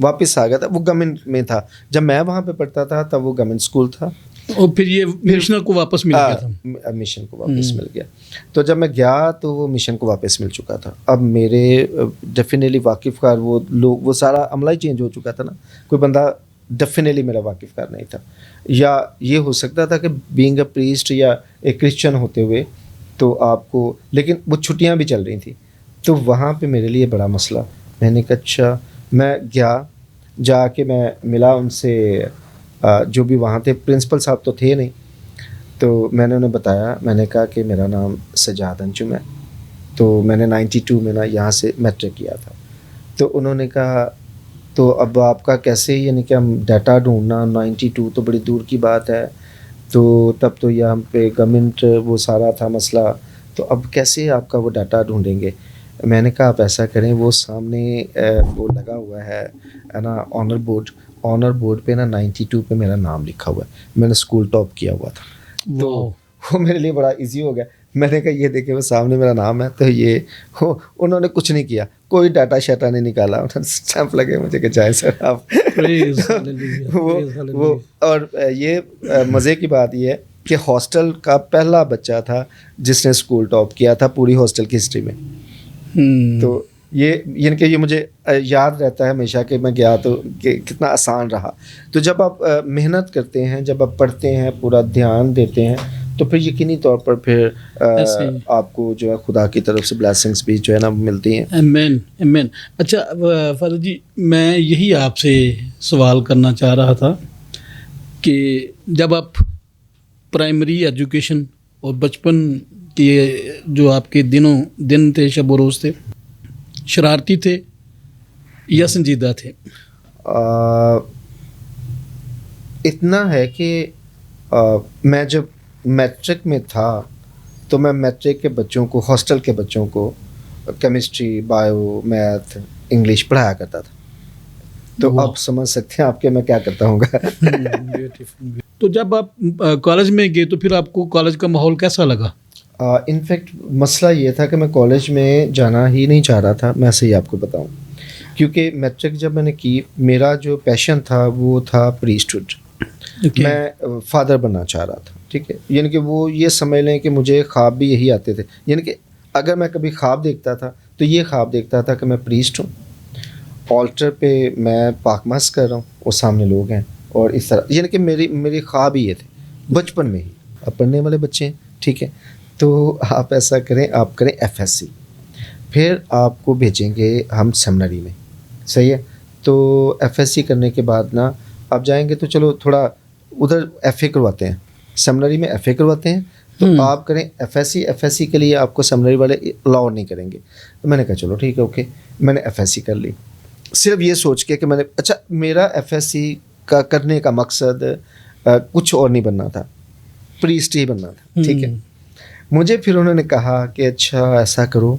واپس آ گیا تھا. وہ گورنمنٹ میں تھا. جب میں وہاں پہ پڑھتا تھا تب وہ گورنمنٹ اسکول تھا, اور پھر یہ مشنر کو واپس مل گیا تھا. مشن کو واپس مل گیا. تو جب میں گیا تو وہ مشن کو واپس مل چکا تھا. اب میرے ڈیفینیٹلی واقف کار وہ لوگ, وہ سارا عملہ ہی چینج ہو چکا تھا نا. کوئی بندہ ڈیفینیٹلی میرا واقف کار نہیں تھا. یا یہ ہو سکتا تھا کہ بینگ اے پریسٹ یا ایک کرسچن ہوتے ہوئے تو آپ کو, لیکن وہ چھٹیاں بھی چل رہی تھیں تو وہاں پہ میرے لیے بڑا مسئلہ. میں نے کہا اچھا, میں گیا, جا کے میں ملا ان سے, جو بھی وہاں تھے, پرنسپل صاحب تو تھے نہیں, تو میں نے انہیں بتایا, میں نے کہا کہ میرا نام سجاد انجم ہے, تو میں نے 92 میں نا یہاں سے میٹرک کیا تھا. تو انہوں نے کہا تو اب آپ کا کیسے, یعنی کہ ہم ڈیٹا ڈھونڈنا, 92 تو بڑی دور کی بات ہے, تو تب تو یہاں پہ گورنمنٹ وہ سارا تھا مسئلہ, تو اب کیسے آپ کا وہ ڈیٹا ڈھونڈیں گے. میں نے کہا آپ ایسا کریں, وہ سامنے وہ لگا ہوا ہے نا آنر بورڈ پہ نا 92 پہ میرا نام لکھا ہوا ہے, میں نے اسکول ٹاپ کیا ہوا تھا. تو وہ میرے لیے بڑا ایزی ہو گیا. میں نے کہا یہ دیکھیں وہ سامنے میرا نام ہے. تو یہ انہوں نے کچھ نہیں کیا, کوئی ڈاٹا شیٹا نہیں نکالا, انہوں نے اسٹیمپ لگے مجھے کہ جائیں سر آپ. وہ اور یہ مزے کی بات یہ ہے کہ ہاسٹل کا پہلا بچہ تھا جس نے اسکول ٹاپ کیا تھا پوری ہاسٹل کی ہسٹری میں. تو یہ یعنی کہ یہ مجھے یاد رہتا ہے ہمیشہ کہ میں گیا تو کہ کتنا آسان رہا. تو جب آپ محنت کرتے ہیں, جب آپ پڑھتے ہیں, پورا دھیان دیتے ہیں, تو پھر یقینی طور پر پھر آپ کو جو ہے خدا کی طرف سے بلیسنگس بھی جو ہے نا ملتی ہیں. آمین آمین. اچھا فاضل جی, میں یہی آپ سے سوال کرنا چاہ رہا تھا کہ جب آپ پرائمری ایجوکیشن اور بچپن کے جو آپ کے دن تھے, شب و روز تھے, شرارتی تھے یا سنجیدہ تھے؟ اتنا ہے کہ میں جب میٹرک میں تھا تو میں میٹرک کے بچوں کو, ہاسٹل کے بچوں کو کیمسٹری, بایو, میتھ, انگلش پڑھایا کرتا تھا. تو آپ سمجھ سکتے ہیں آپ کے میں کیا کرتا ہوں گا. تو جب آپ کالج میں گئے تو پھر آپ کو کالج کا ماحول کیسا لگا؟ انفیکٹ مسئلہ یہ تھا کہ میں کالج میں جانا ہی نہیں چاہ رہا تھا, میں صحیح آپ کو بتاؤں, کیونکہ میٹرک جب میں نے کی, میرا جو پیشن تھا وہ تھا پریسٹہڈ. میں فادر بننا چاہ رہا تھا, ٹھیک ہے. یعنی کہ وہ یہ سمجھ لیں کہ مجھے خواب بھی یہی آتے تھے. یعنی کہ اگر میں کبھی خواب دیکھتا تھا تو یہ خواب دیکھتا تھا کہ میں پریسٹ ہوں, آلٹر پہ میں پاک مست کر رہا ہوں, وہ سامنے لوگ ہیں, اور اس طرح. یعنی کہ میری خواب ہی یہ تھے بچپن میں ہی. اب پڑھنے والے بچے ہیں, ٹھیک ہے, تو آپ ایسا کریں, آپ کریں FSC, پھر آپ کو بھیجیں گے ہم سیمنری میں, صحیح ہے. تو FSC کرنے کے بعد نا آپ جائیں گے تو چلو تھوڑا ادھر FA کرواتے ہیں, سیمنری میں FA کرواتے ہیں, تو آپ کریں FSC کے لیے آپ کو سیمنری والے الاؤ نہیں کریں گے. تو میں نے کہا چلو ٹھیک ہے, اوکے. میں نے FSC کر لی, صرف یہ سوچ کے کہ میں نے, اچھا میرا FSC کا کرنے کا مقصد کچھ اور نہیں بننا تھا, پریسٹ ہی بننا تھا, ٹھیک ہے. مجھے پھر انہوں نے کہا کہ اچھا ایسا کرو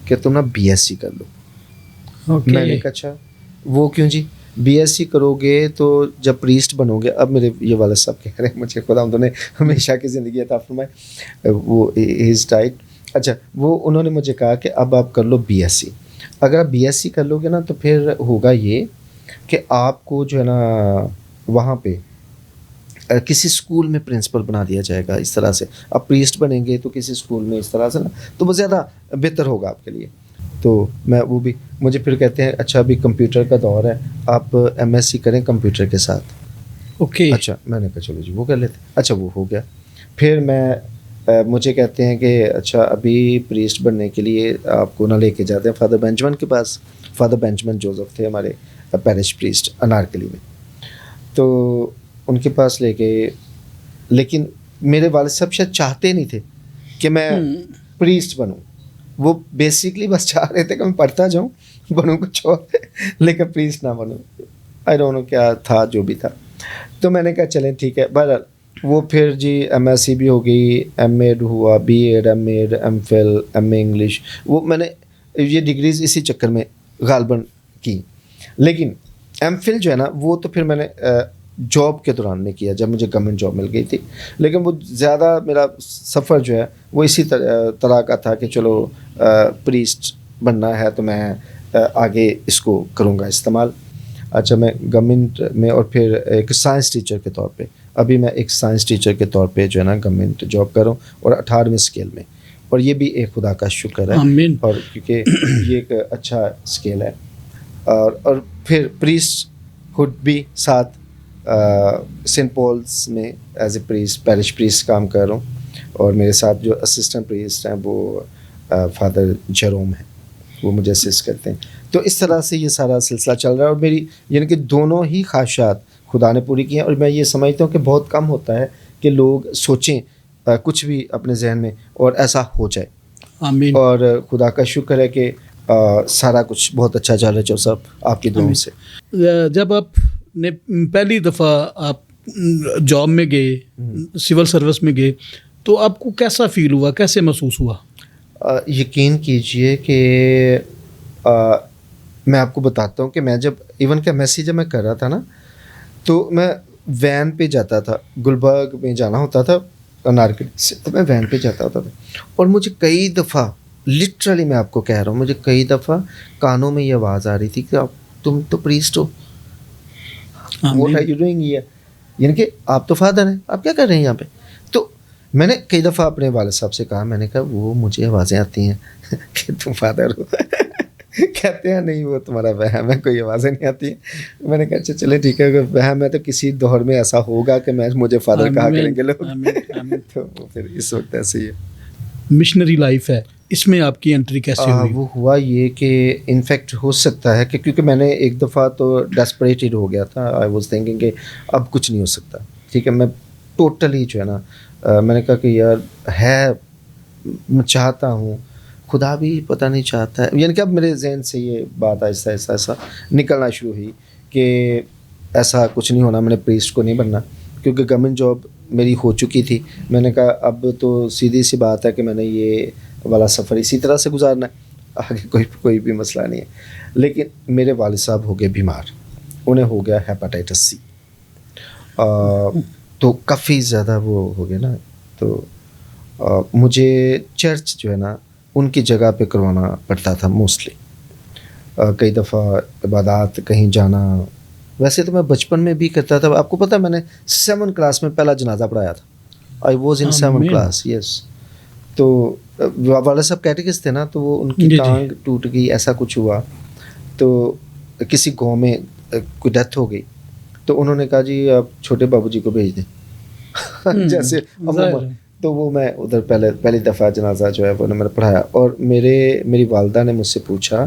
کہ تم نا BSc کر لو. میں نے کہا اچھا وہ کیوں جی, BSc کرو گے تو جب پریسٹ بنو گے. اب میرے یہ والد صاحب کہہ رہے ہیں مجھے, خدا انہوں نے ہمیشہ کی زندگی عطا فرمائے, وہ از ڈائٹ. اچھا وہ انہوں نے مجھے کہا کہ اب آپ کر لو BSc. اگر آپ BSc کر لو گے نا تو پھر ہوگا یہ کہ آپ کو جو ہے نا وہاں پہ کسی اسکول میں پرنسپل بنا دیا جائے گا. اس طرح سے آپ پریسٹ بنیں گے تو کسی اسکول میں اس طرح سے نا, تو وہ زیادہ بہتر ہوگا آپ کے لیے. تو میں وہ بھی, مجھے پھر کہتے ہیں اچھا ابھی کمپیوٹر کا دور ہے, آپ MSc کریں کمپیوٹر کے ساتھ. اوکے. اچھا میں نے کہا چلو جی وہ کر لیتے. اچھا وہ ہو گیا. پھر مجھے کہتے ہیں کہ اچھا ابھی پریسٹ بننے کے لیے آپ کو نہ لے کے جاتے ہیں فادر بینجمن کے پاس. فادر بینجمن جوزف تھے ہمارے پیرش پریسٹ انارکلی میں, تو ان کے پاس لے گئے. لیکن میرے والد صاحب شاید چاہتے نہیں تھے کہ میں پریسٹ بنوں, وہ بیسکلی بس چاہ رہے تھے کہ میں پڑھتا جاؤں, بنوں کچھ اور, لیکن پریسٹ نہ بنوں. آئی ڈونٹ نو کیا تھا, جو بھی تھا. تو میں نے کہا چلیں ٹھیک ہے. بہرحال وہ پھر جی MSc بھی ہو گئی, MAd ہوا, BAd, MAd, MPhil, MA English, وہ میں نے یہ ڈگریز اسی چکر میں غالباً کی. لیکن MPhil جو ہے نا وہ تو پھر میں نے جاب کے دوران میں کیا جب مجھے گورنمنٹ جاب مل گئی تھی. لیکن وہ زیادہ میرا سفر جو ہے وہ اسی طرح کا تھا کہ چلو پریسٹ بننا ہے تو میں آگے اس کو کروں گا استعمال. اچھا میں گورنمنٹ میں اور پھر ایک سائنس ٹیچر کے طور پہ، ابھی میں ایک سائنس ٹیچر کے طور پہ جو ہے نا گورنمنٹ جاب کر رہا ہوں، اور 18ویں اسکیل میں، اور یہ بھی ایک خدا کا شکر ہے، آمین۔ اور کیونکہ یہ ایک اچھا اسکیل ہے، اور پھر پریسٹ ہوڈ بھی ساتھ سینٹ پولس میں as a priest, parish priest کام کر رہا ہوں، اور میرے ساتھ جو اسسٹنٹ پریسٹ ہیں وہ فادر جروم ہیں، وہ مجھے اسسٹ کرتے ہیں۔ تو اس طرح سے یہ سارا سلسلہ چل رہا ہے، اور میری یعنی کہ دونوں ہی خواہشات خدا نے پوری کی ہیں، اور میں یہ سمجھتا ہوں کہ بہت کم ہوتا ہے کہ لوگ سوچیں کچھ بھی اپنے ذہن میں اور ایسا ہو جائے۔ آمین۔ اور خدا کا شکر ہے کہ سارا کچھ بہت اچھا چل رہا ہے، جو سب آپ کی دعاؤں سے۔ جب آپ نے پہلی دفعہ آپ جاب میں گئے، سول سروس میں گئے، تو آپ کو کیسا فیل ہوا، کیسے محسوس ہوا؟ یقین کیجئے کہ میں آپ کو بتاتا ہوں کہ میں جب ایون کہ میسیج جب میں کر رہا تھا نا، تو میں وین پہ جاتا تھا، گلبرگ میں جانا ہوتا تھا نارکٹ سے، تو میں وین پہ جاتا ہوتا تھا، اور مجھے کئی دفعہ لٹرلی میں آپ کو کہہ رہا ہوں، مجھے کئی دفعہ کانوں میں یہ آواز آ رہی تھی کہ تم تو پریسٹ ہو، what are you doing here, یعنی کہ آپ تو فادر ہیں، آپ کیا کر رہے ہیں یہاں پہ؟ تو میں نے کئی دفعہ اپنے والد صاحب سے کہا، میں نے کہا وہ مجھے آوازیں آتی ہیں کہ تم فادر ہو کہتے ہیں نہیں وہ تمہارا وہم ہے، کوئی آوازیں نہیں آتی ہیں۔ میں نے کہا اچھا چلے ٹھیک ہے، اگر وہم ہے تو کسی دور میں ایسا ہوگا کہ مجھے فادر کہا کریں گے لوگ، تو پھر اس وقت ایسے ہی ہے۔ مشنری لائف ہے، اس میں آپ کی انٹری کیسے ہوئی؟ وہ ہوا یہ کہ انفیکٹ ہو سکتا ہے کہ کیونکہ میں نے ایک دفعہ تو ڈیسپریٹڈ ہو گیا تھا، آئی واز تھنکنگ کہ اب کچھ نہیں ہو سکتا، ٹھیک ہے، میں ٹوٹلی جو ہے نا میں نے کہا کہ یار ہے، میں چاہتا ہوں، خدا بھی پتہ نہیں چاہتا ہے، یعنی کہ اب میرے ذہن سے یہ بات آہستہ آہستہ ایسا نکلنا شروع ہوئی کہ ایسا کچھ نہیں ہونا، میں نے پریسٹ کو نہیں بننا، کیونکہ گورنمنٹ جاب میری ہو چکی تھی۔ میں نے کہا اب تو سیدھی سی بات ہے کہ میں نے یہ والا سفر اسی طرح سے گزارنا ہے، آگے کوئی بھی مسئلہ نہیں ہے۔ لیکن میرے والد صاحب ہو گئے بیمار، انہیں ہو گیا ہیپاٹائٹس سی، تو کافی زیادہ وہ ہو گیا نا، تو مجھے چرچ جو ہے نا ان کی جگہ پہ کروانا پڑتا تھا موسٹلی، کئی دفعہ عبادات کہیں جانا، ویسے تو میں بچپن میں بھی کرتا تھا، آپ کو پتہ ہے میں نے 7 کلاس میں پہلا جنازہ پڑھایا تھا، آئی واز ان 7 کلاس، یس۔ تو والد صاحب کیٹیکسٹ تھے نا، تو وہ ان کی ٹانگ ٹوٹ گئی، ایسا کچھ ہوا، تو کسی گاؤں میں کوئی ڈیتھ ہو گئی، تو انہوں نے کہا جی آپ چھوٹے بابو جی کو بھیج دیں جیسے، تو وہ میں ادھر پہلی دفعہ جنازہ جو ہے وہ میں نے پڑھایا، اور میری والدہ نے مجھ سے پوچھا،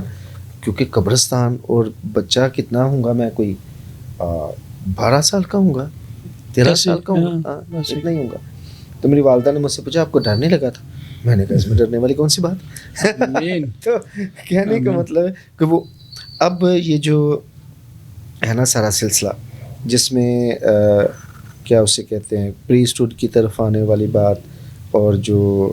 کیونکہ قبرستان اور بچہ کتنا ہوں گا میں، کوئی 12 سال کا ہوں گا، 13 سال کا ہوں گا، اتنا ہی ہوں گا، تو میری والدہ نے مجھ سے پوچھا آپ کو ڈر نہیں لگا تھا؟ میں نے کہا اس میں ڈرنے والی کون سی بات تو کہنے کا مطلب ہے کہ وہ اب یہ جو ہے نا سارا سلسلہ جس میں کیا اسے کہتے ہیں پریسٹ ہوڈ کی طرف آنے والی بات، اور جو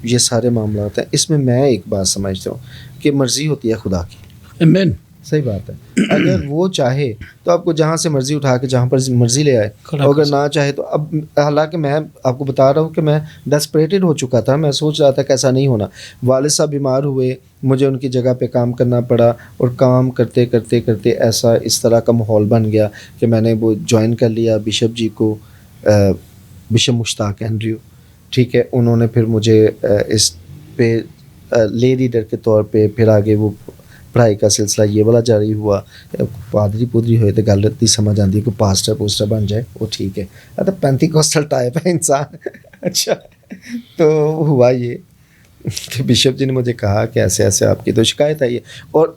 یہ سارے معاملات ہیں، اس میں ایک بات سمجھتا ہوں کہ مرضی ہوتی ہے خدا کی، آمین، صحیح بات ہے، اگر وہ چاہے تو آپ کو جہاں سے مرضی اٹھا کے جہاں پر مرضی لے آئے، اور اگر نہ چاہے تو اب حالانکہ میں آپ کو بتا رہا ہوں کہ میں ڈیسپریٹڈ ہو چکا تھا، میں سوچ رہا تھا کہ ایسا نہیں ہونا، والد صاحب بیمار ہوئے، مجھے ان کی جگہ پہ کام کرنا پڑا، اور کام کرتے کرتے کرتے ایسا اس طرح کا ماحول بن گیا کہ میں نے وہ جوائن کر لیا بشپ جی کو، بشپ مشتاق اینڈریو، ٹھیک ہے، انہوں نے پھر مجھے اس پہ لے لیڈر کے طور پہ، پھر آگے وہ پڑھائی کا سلسلہ یہ والا جاری ہوا، پادری ہوئے تو گل اتنی سمجھ آتی ہے کہ پاسٹر بن جائے وہ ٹھیک ہے، تو پینتیکوسٹل ٹائپ ہے انسان اچھا، تو ہوا یہ کہ بشپ جی نے مجھے کہا کہ ایسے ایسے آپ کی تو شکایت آئی ہے، اور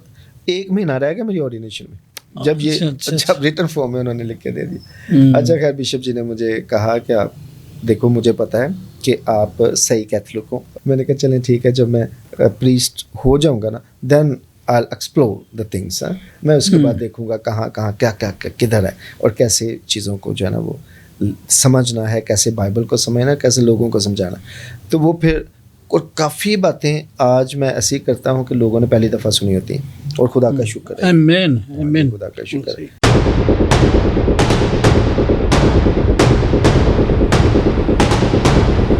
1 مہینہ رہ گیا میری آرڈینیشن میں، جب یہ جب ریٹن فارم میں انہوں نے لکھ کے دے دیا۔ اچھا خیر بشپ جی نے مجھے کہا کہ آپ دیکھو مجھے پتہ ہے کہ آپ صحیح کیتھولک ہو، میں نے کہا چلیں ٹھیک ہے، جب میں پریسٹ ہو جاؤں گا نا دین I'll explore the things، میں اس کے بعد دیکھوں گا کہاں کیا کدھر ہے، اور کیسے چیزوں کو جو ہے نا وہ سمجھنا ہے، کیسے بائبل کو سمجھنا ہے، کیسے لوگوں کو سمجھانا، تو وہ پھر اور کافی باتیں آج میں ایسی کرتا ہوں کہ لوگوں نے پہلی دفعہ سنی ہوتی ہیں، اور خدا کا شکر ہے، آمین، خدا کا شکر ہے۔